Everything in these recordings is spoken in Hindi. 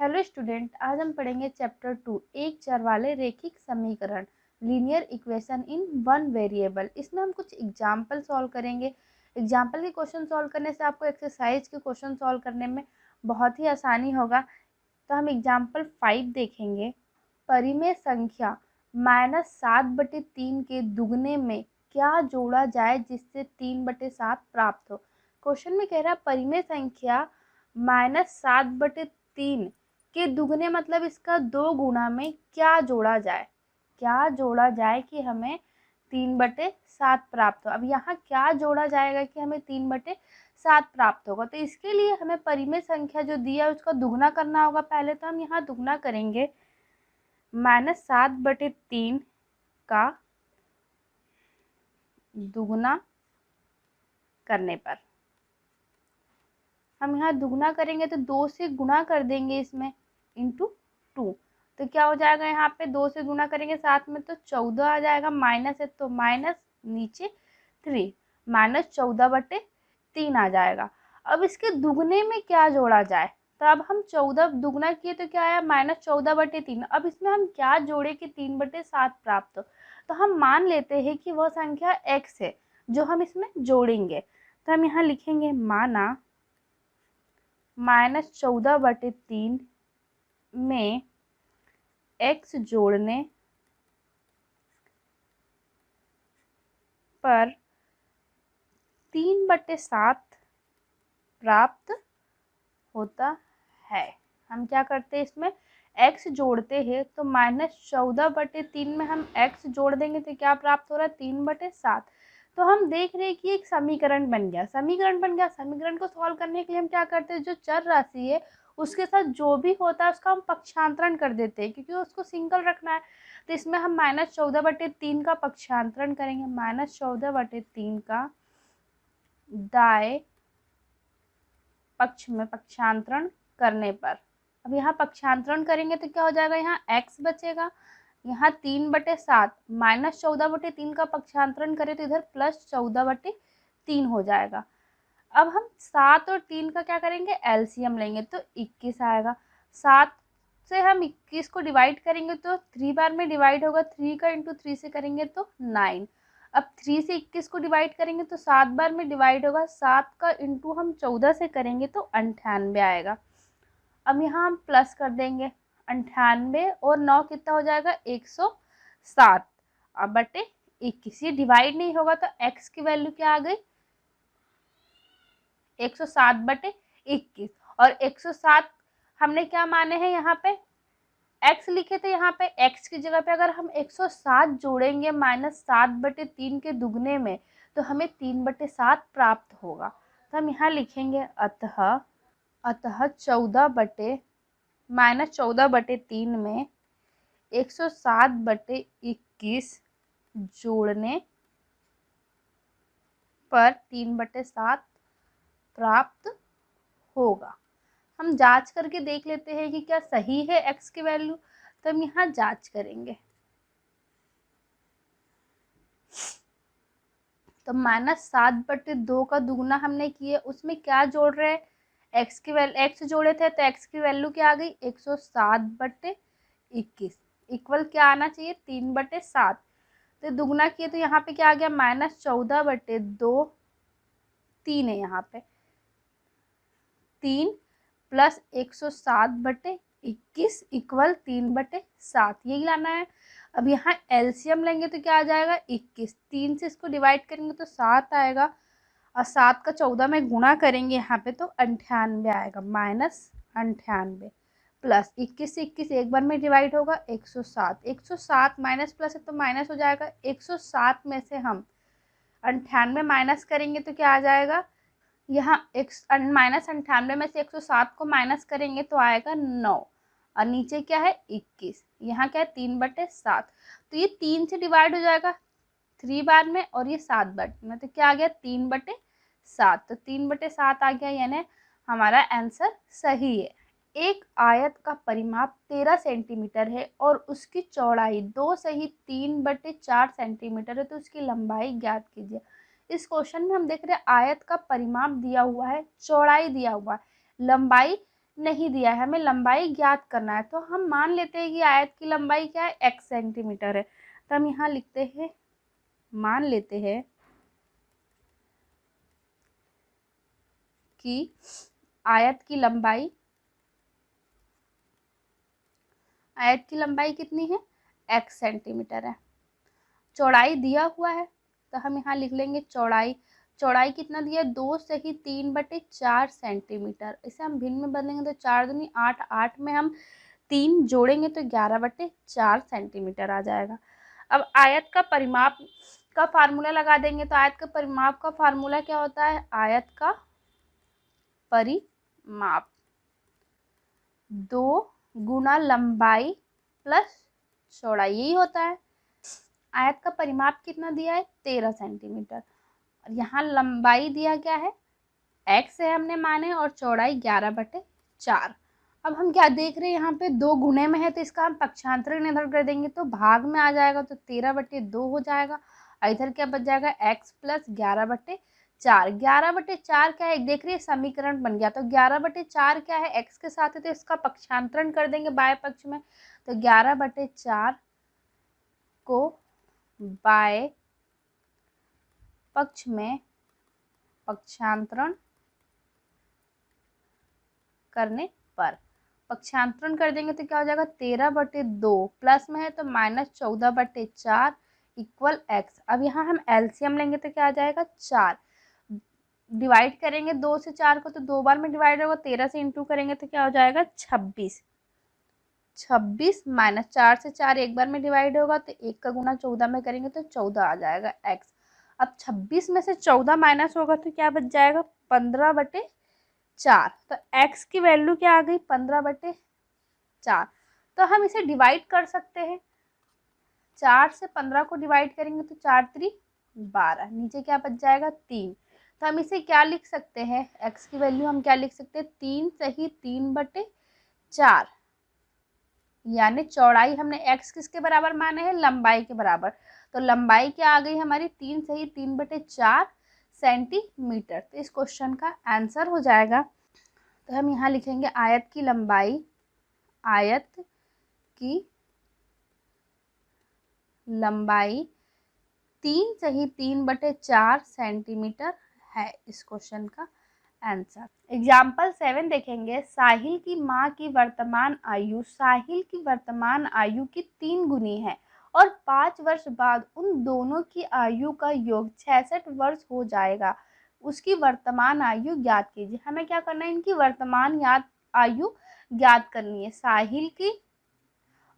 हेलो स्टूडेंट, आज हम पढ़ेंगे चैप्टर 2 एक चर वाले रेखिक समीकरण linear equation in one variable. इसमें हम कुछ एग्जाम्पल सॉल्व करेंगे। एग्जाम्पल के क्वेश्चन सॉल्व करने से आपको एक्सरसाइज के क्वेश्चन सॉल्व करने में बहुत ही आसानी होगा। तो हम एग्जाम्पल 5 देखेंगे। परिमेय संख्या -7/3 के दुगने में क्या जोड़ा जाए जिससे 3/7 प्राप्त हो। क्वेश्चन में कह रहा है परिमेय संख्या -7/3 के दुगने मतलब इसका 2 गुना में क्या जोड़ा जाए, क्या जोड़ा जाए कि हमें 3/7 प्राप्त हो। अब यहाँ क्या जोड़ा जाएगा कि हमें 3/7 प्राप्त होगा, तो इसके लिए हमें परिमेय संख्या जो दिया है उसका दुगना करना होगा। पहले तो हम यहाँ दुगना करेंगे, -7/3 का दुगना करने पर हम यहाँ दुगना करेंगे तो 2 से गुणा कर देंगे इसमें इंटू 2, तो क्या हो जाएगा, यहाँ पे 2 से गुणा करेंगे साथ में तो 14 आ जाएगा। माइनस है तो माइनस, नीचे 3, -14/3 आ जाएगा। अब इसके दुगने में क्या जोड़ा जाए, तो अब हम 14 दुगना किए तो क्या आया, -14/3। अब इसमें हम क्या जोड़े कि 3/7 प्राप्त हो, तो हम मान लेते हैं कि वह संख्या x है जो हम इसमें जोड़ेंगे। तो हम यहाँ लिखेंगे माना -14/3 में x जोड़ने पर 3/7 प्राप्त होता है। हम क्या करते हैं, इसमें x जोड़ते हैं तो -14/3 में हम x जोड़ देंगे तो क्या प्राप्त हो रहा है, 3/7। तो हम देख रहे हैं कि एक समीकरण बन गया। समीकरण को सॉल्व करने के लिए हम क्या करते हैं, जो चर राशि है उसके साथ जो भी होता है उसका हम पक्षांतरण कर देते हैं, क्योंकि उसको सिंगल रखना है। तो इसमें हम -14/3 का पक्षांतरण करेंगे, -14/3 का दाएं पक्ष में पक्षांतरण करने पर। अब यहाँ पक्षांतरण करेंगे तो क्या हो जाएगा, यहाँ x बचेगा, यहाँ 3/7 -14/3 का पक्षांतरण करें तो इधर +14/3 हो जाएगा। अब हम 7 और 3 का क्या करेंगे, एलसीएम लेंगे तो 21 आएगा। 7 से हम 21 को डिवाइड करेंगे तो 3 बार में डिवाइड होगा, 3 का इंटू 3 से करेंगे तो 9। अब 3 से 21 को डिवाइड करेंगे तो 7 बार में डिवाइड होगा, 7 का इंटू हम 14 से करेंगे तो 98 आएगा। अब यहाँ हम प्लस कर देंगे 98 और 9 कितना हो जाएगा, 107 अब बटे 21। ये डिवाइड नहीं होगा तो x की वैल्यू क्या आ गई, 107/21। और 107 हमने क्या माने हैं, यहाँ पे x लिखे थे, यहाँ पे x की जगह पे अगर हम 107 जोड़ेंगे -7/3 के दुगने में तो हमें 3/7 प्राप्त होगा। तो हम यहाँ लिखेंगे अतः 14/3 में 107/21 जोड़ने पर 3/7 प्राप्त होगा। हम जांच करके देख लेते हैं कि क्या सही है x की वैल्यू, तो हम यहाँ जांच करेंगे। तो -7/2 का दुगना हमने किया, उसमें क्या जोड़ रहे हैं, x की वैल्यू, x जोड़े थे तो x की वैल्यू क्या आ गई, 107/21 इक्वल क्या आना चाहिए, 3/7। तो दुगना किए तो यहाँ पे क्या आ गया, -14/2, 3 है यहाँ पे, 3 + 107/21 इक्वल 3/7, यही लाना है। अब यहाँ एलसीएम लेंगे तो क्या आ जाएगा, 21। 3 से इसको डिवाइड करेंगे तो 7 आएगा, और 7 का 14 में गुणा करेंगे यहाँ पे तो 98 आएगा। -98 प्लस 21 से 21 एक बार में डिवाइड होगा, 107। 107 माइनस प्लस है तो माइनस हो जाएगा। 107 में से हम 98 माइनस करेंगे तो क्या आ जाएगा, यहाँ -98 में से 107 को माइनस करेंगे तो आएगा 9, और नीचे क्या है 21, यहाँ क्या है 3/7। तो ये 3 से डिवाइड हो जाएगा 3 बार में और ये 7 बार में, तो क्या आ गया 3/7। तो 3/7 आ गया, यानी हमारा आंसर सही है। एक आयत का परिमाप 13 सेंटीमीटर है और उसकी चौड़ाई 2 सही 3/4 सेंटीमीटर है, तो उसकी लंबाई ज्ञात कीजिए। इस क्वेश्चन में हम देख रहे हैं आयत का परिमाप दिया हुआ है, चौड़ाई दिया हुआ है, लंबाई नहीं दिया है, हमें लंबाई ज्ञात करना है। तो हम मान लेते हैं कि आयत की लंबाई क्या है, x सेंटीमीटर है। तो हम यहाँ लिखते हैं, मान लेते हैं कि आयत की लंबाई कितनी है, x सेंटीमीटर है। चौड़ाई दिया हुआ है तो हम यहाँ लिख लेंगे चौड़ाई कितना दिया है, 2 सही 3/4 सेंटीमीटर। इसे हम भिन्न में बदलेंगे तो 4 दूनी 8, 8 में हम 3 जोड़ेंगे तो 11/4 सेंटीमीटर आ जाएगा। अब आयत का परिमाप का फार्मूला लगा देंगे। तो आयत का परिमाप का फार्मूला क्या होता है, आयत का परिमाप 2 गुना लंबाई प्लस चौड़ाई, यही होता है। आयत का परिमाप कितना दिया है, 13 सेंटीमीटर। और यहाँ लंबाई दिया क्या है, x है हमने माने, और चौड़ाई 11/4। अब हम क्या देख रहे हैं, यहाँ पे 2 गुणे में है तो इसका हम पक्षांतर निर्धारण कर देंगे तो भाग में आ जाएगा, तो 13/2 हो जाएगा। और इधर क्या बच जाएगा, x प्लस 11/4। 11/4 क्या है, देख रही है समीकरण बन गया। तो 11/4 क्या है, x के साथ है तो इसका पक्षांतरण कर देंगे बाएं पक्ष में। तो 11/4 को बाएं पक्ष में पक्षांतरण करने पर, पक्षांतरण कर देंगे तो क्या हो जाएगा, 13/2 प्लस में है तो -14/4 इक्वल x। अब यहाँ हम एलसीएम लेंगे तो क्या आ जाएगा, 4 डिवाइड करेंगे 2 से 4 को तो 2 बार में डिवाइड होगा, 13 से इंटू करेंगे तो क्या हो जाएगा, 26 माइनस 4 से 4 एक बार में डिवाइड होगा तो 1 का गुना 14 में करेंगे तो 14 आ जाएगा x। अब 26 में से 14 माइनस होगा तो क्या बच जाएगा, 15/4। तो x की वैल्यू क्या आ गई, 15/4। तो हम इसे डिवाइड कर सकते हैं, 4 से 15 को डिवाइड करेंगे तो 4 3 12, नीचे क्या बच जाएगा, 3। तो हम इसे क्या लिख सकते हैं, x की वैल्यू हम क्या लिख सकते हैं, 3 सही 3/4, यानी चौड़ाई हमने x किसके बराबर माने हैं, लंबाई के बराबर। तो लंबाई क्या आ गई हमारी, 3 सही 3/4 सेंटीमीटर। तो इस क्वेश्चन का आंसर हो जाएगा। तो हम यहाँ लिखेंगे आयत की लंबाई 3 सही 3/4 सेंटीमीटर है इस क्वेश्चन का आंसर। एग्जाम्पल 7 देखेंगे, साहिल की माँ की वर्तमान आयु साहिल की वर्तमान आयु की 3 गुनी है और 5 वर्ष बाद उन दोनों की आयु का योग 66 वर्ष हो जाएगा। उसकी वर्तमान आयु ज्ञात कीजिए। हमें क्या करना है, इनकी वर्तमान आयु ज्ञात करनी है, साहिल की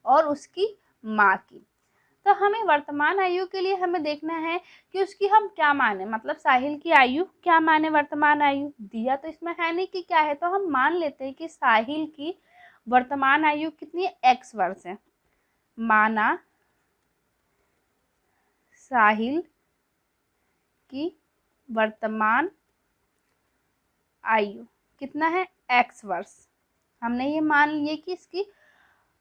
और उसकी माँ की। तो हमें वर्तमान आयु के लिए हमें देखना है कि उसकी हम क्या माने, मतलब साहिल की आयु क्या माने, वर्तमान आयु दिया तो इसमें है नहीं कि क्या है, तो हम मान लेते हैं कि साहिल की वर्तमान आयु कितनी है, x वर्ष है। माना साहिल की वर्तमान आयु कितना है, x वर्ष। हमने ये मान लिया कि इसकी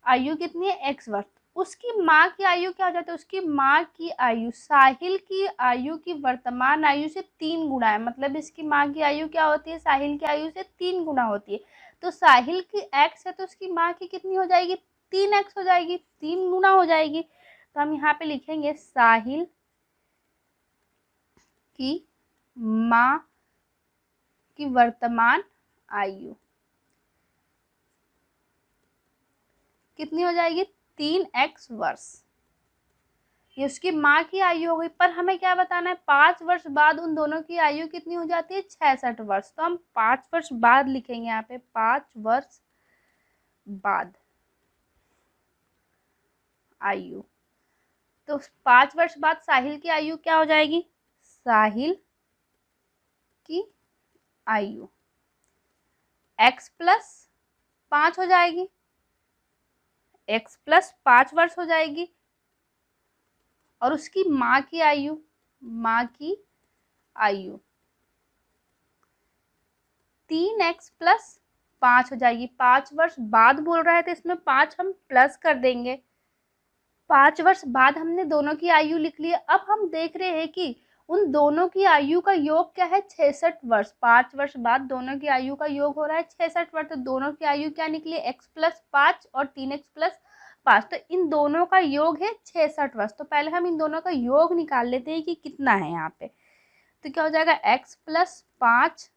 आयु कितनी है, x वर्ष। उसकी माँ की आयु क्या हो जाती है, उसकी माँ की आयु साहिल की आयु की वर्तमान आयु से 3 गुना है। मतलब इसकी माँ की आयु क्या होती है, साहिल की आयु से 3 गुना होती है। तो साहिल की x है तो उसकी माँ की कितनी हो जाएगी, 3x हो जाएगी, 3 गुना हो जाएगी। तो हम यहाँ पे लिखेंगे साहिल की माँ की वर्तमान आयु कितनी हो जाएगी, 3x वर्ष। ये उसकी माँ की आयु हो गई। पर हमें क्या बताना है, 5 वर्ष बाद उन दोनों की आयु कितनी हो जाती है, 66 वर्ष। तो हम 5 वर्ष बाद लिखेंगे यहाँ पे, 5 वर्ष बाद आयु। तो 5 वर्ष बाद साहिल की आयु क्या हो जाएगी, साहिल की आयु x प्लस 5 हो जाएगी, x प्लस 5 वर्ष हो जाएगी। और उसकी माँ की आयु 3x प्लस 5 हो जाएगी। 5 वर्ष बाद बोल रहा है तो इसमें 5 हम प्लस कर देंगे। 5 वर्ष बाद हमने दोनों की आयु लिख ली। अब हम देख रहे हैं कि उन दोनों की आयु का योग क्या है 66 वर्ष। 5 वर्ष बाद दोनों की आयु का योग हो रहा है 66 वर्ष। तो दोनों की आयु क्या निकली x+5 और 3x+5। तो इन दोनों का योग है 66 वर्ष। तो पहले हम इन दोनों का योग निकाल लेते हैं कि कितना है यहाँ पे। तो क्या हो जाएगा x+5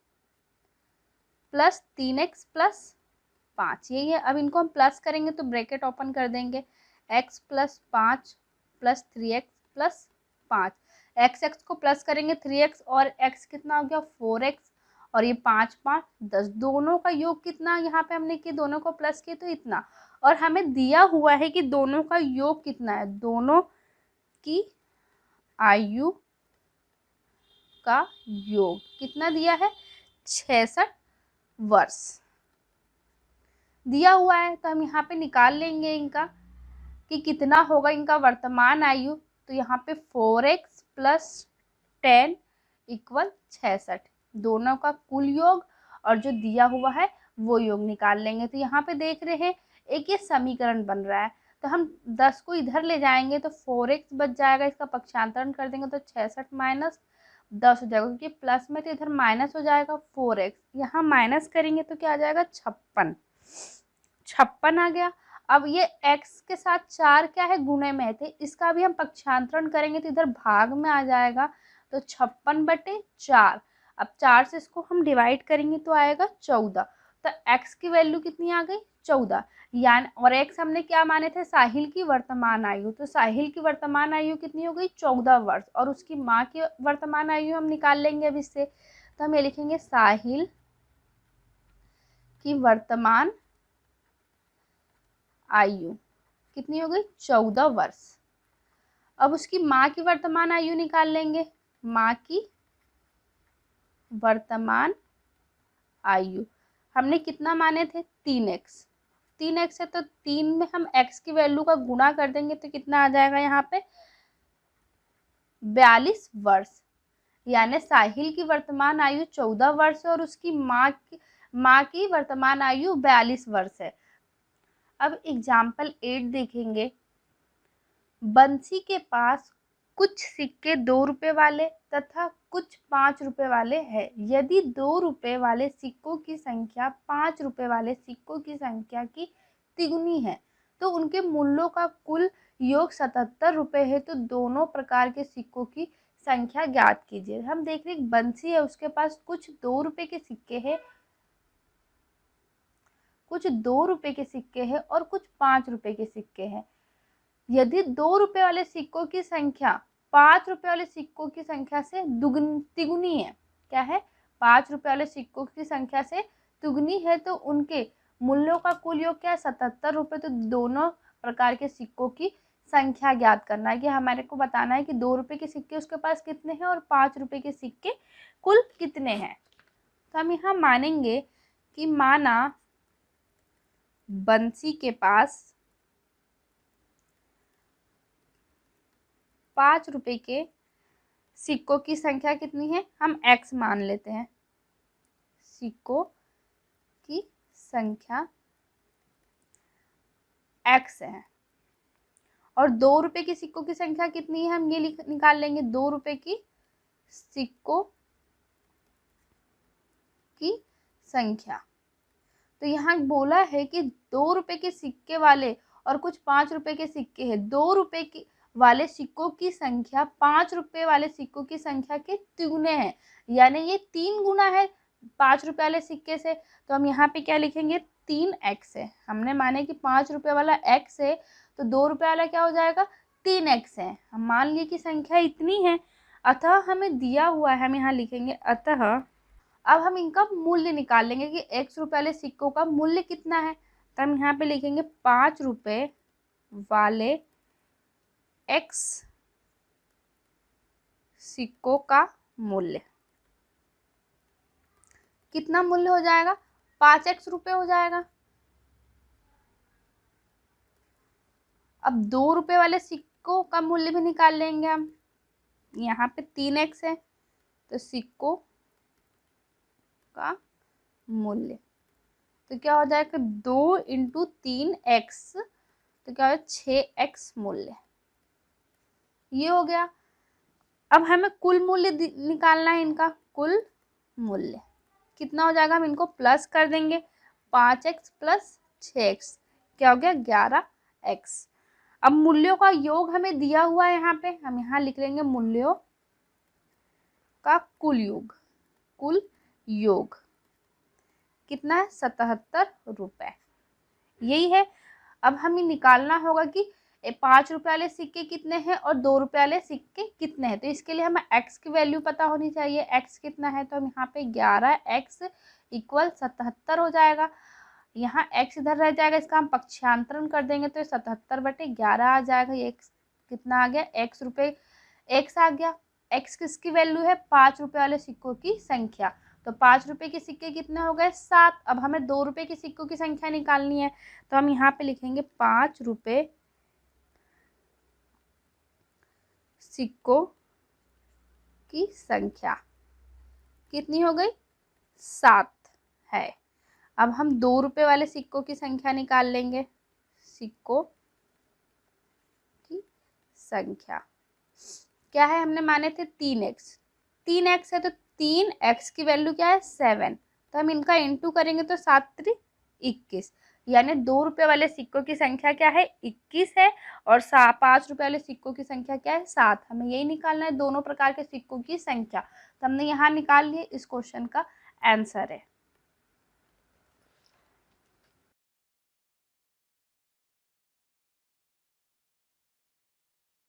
प्लस 3x+5 यही है। अब इनको हम प्लस करेंगे तो ब्रैकेट ओपन कर देंगे x+5 प्लस 3x+5। x को प्लस करेंगे 3x और x कितना हो गया 4x और ये 5 5 10। दोनों का योग कितना यहाँ पे हमने कि दोनों को प्लस किया तो इतना। और हमें दिया हुआ है कि दोनों का योग कितना है। दोनों की आयु का योग कितना दिया है 66 वर्ष दिया हुआ है। तो हम यहाँ पे निकाल लेंगे इनका कि कितना होगा इनका वर्तमान आयु। तो यहाँ पे 4x प्लस 10 इक्वल 66। दोनों का कुल योग और जो दिया हुआ है वो योग निकाल लेंगे। तो यहाँ पे देख रहे हैं एक ये समीकरण बन रहा है। तो हम 10 को इधर ले जाएंगे तो 4x बच जाएगा। इसका पक्षांतरण कर देंगे तो 66 माइनस 10 हो जाएगा, क्योंकि प्लस में तो इधर माइनस हो जाएगा 4x। यहाँ माइनस करेंगे तो क्या आ जाएगा 56 आ गया। अब ये x के साथ 4 क्या है गुणे में थे, इसका भी हम पक्षांतरण करेंगे तो इधर भाग में आ जाएगा। तो 56/4। अब 4 से इसको हम डिवाइड करेंगे तो आएगा 14। तो x की वैल्यू कितनी आ गई 14। यानी और x हमने क्या माने थे साहिल की वर्तमान आयु। तो साहिल की वर्तमान आयु कितनी हो गई 14 वर्ष और उसकी माँ की वर्तमान आयु हम निकाल लेंगे अब इससे। तो हम ये लिखेंगे साहिल की वर्तमान आयु कितनी हो गई 14 वर्ष। अब उसकी माँ की वर्तमान आयु निकाल लेंगे। माँ की वर्तमान आयु हमने कितना माने थे 3x। 3x है तो 3 में हम x की वैल्यू का गुणा कर देंगे तो कितना आ जाएगा यहाँ पे 42 वर्ष। यानी साहिल की वर्तमान आयु 14 वर्ष है और उसकी माँ की वर्तमान आयु 42 वर्ष है। अब एग्जाम्पल 8 देखेंगे। बंसी के पास कुछ सिक्के 2 रुपए वाले तथा कुछ 5 रुपए वाले हैं। यदि 2 रुपए वाले सिक्कों की संख्या 5 रुपए वाले सिक्कों की संख्या की तिगुनी है तो उनके मूल्यों का कुल योग 77 रुपए है। तो दोनों प्रकार के सिक्कों की संख्या ज्ञात कीजिए। हम देख रहे बंसी है उसके पास कुछ 2 रुपए के सिक्के हैं, कुछ 2 रुपए के सिक्के हैं और कुछ 5 रुपए के सिक्के हैं। यदि 2 रुपए वाले सिक्कों की संख्या 5 रुपए वाले सिक्कों की संख्या से तिगुनी है, क्या है 5 रुपए वाले सिक्कों की संख्या से तिगुनी है तो उनके मूल्यों का कुल योग क्या है 77 रुपए। तो दोनों प्रकार के सिक्कों की संख्या ज्ञात करना है कि हमारे को बताना है कि 2 रुपए के सिक्के उसके पास कितने हैं और 5 रुपए के सिक्के कुल कितने हैं। तो हम यहाँ मानेंगे कि माना बंसी के पास 5 रुपए के सिक्कों की संख्या कितनी है हम x मान लेते हैं। सिक्कों की संख्या x है और 2 रुपए के सिक्कों की संख्या कितनी है हम ये निकाल लेंगे। 2 रुपए की सिक्कों की संख्या। तो यहाँ बोला है कि 2 रुपए के सिक्के वाले और कुछ 5 रुपए के सिक्के हैं। 2 रुपए की वाले सिक्कों की संख्या 5 रुपए वाले सिक्कों की संख्या के तिगुने हैं, यानी ये 3 गुना है 5 रुपए वाले सिक्के से। तो हम यहाँ पे क्या लिखेंगे 3x है। हमने माने कि 5 रुपए वाला x है तो 2 रुपए वाला क्या हो जाएगा 3x है। हम मान लिए कि संख्या इतनी है अतः हमें दिया हुआ है। हम यहाँ लिखेंगे अतः अब हम इनका मूल्य निकाल लेंगे कि x रुपए वाले सिक्कों का मूल्य कितना है। तो हम यहाँ पे लिखेंगे 5 रुपए वाले x सिक्कों का मूल्य कितना मूल्य हो जाएगा 5x रुपए हो जाएगा। अब 2 रुपए वाले सिक्कों का मूल्य भी निकाल लेंगे हम। यहाँ पे 3x है तो सिक्कों का मूल्य तो क्या हो जाएगा 2 × 3x तो क्या हो 6x मूल्य ये हो गया। अब हमें कुल मूल्य निकालना है इनका। कुल मूल्य कितना हो जाएगा, हम इनको प्लस कर देंगे। 5x प्लस 6x क्या हो गया, 11x। अब मूल्यों का योग हमें दिया हुआ है यहाँ पे, हम यहाँ लिख लेंगे मूल्यों का कुल योग। कुल योग कितना है, 77 रुपए, यही है। अब हमें निकालना होगा कि 5 रुपए वाले सिक्के कितने हैं और 2 रुपए वाले सिक्के कितने हैं। तो इसके लिए हमें x की वैल्यू पता होनी चाहिए। x कितना है, तो हम यहाँ पे 11x इक्वल 77 हो जाएगा। यहाँ x इधर रह जाएगा, इसका हम पक्षांतरण कर देंगे तो 77/11 आ जाएगा। ये x कितना आ गया, x रुपये, x आ गया। x किसकी वैल्यू है, 5 रुपए वाले सिक्कों की संख्या। तो 5 रुपए के सिक्के कितने हो गए, 7। अब हमें 2 रुपए के सिक्कों की संख्या निकालनी है, तो हम यहाँ पे लिखेंगे 5 रुपए सिक्कों की संख्या कितनी हो गई, 7 है। अब हम 2 रुपए वाले सिक्कों की संख्या निकाल लेंगे। सिक्कों की संख्या क्या है, हमने माने थे 3x। 3x है तो 3x की वैल्यू क्या है, 7। तो हम इनका इंटू करेंगे तो 7 3 21, यानी 2 रुपए वाले सिक्कों की संख्या क्या है, 21 है, और 5 रुपए वाले सिक्कों की संख्या क्या है, 7। हमें यही निकालना है, दोनों प्रकार के सिक्कों की संख्या। तो हमने यहाँ निकाल लिया, इस क्वेश्चन का आंसर है।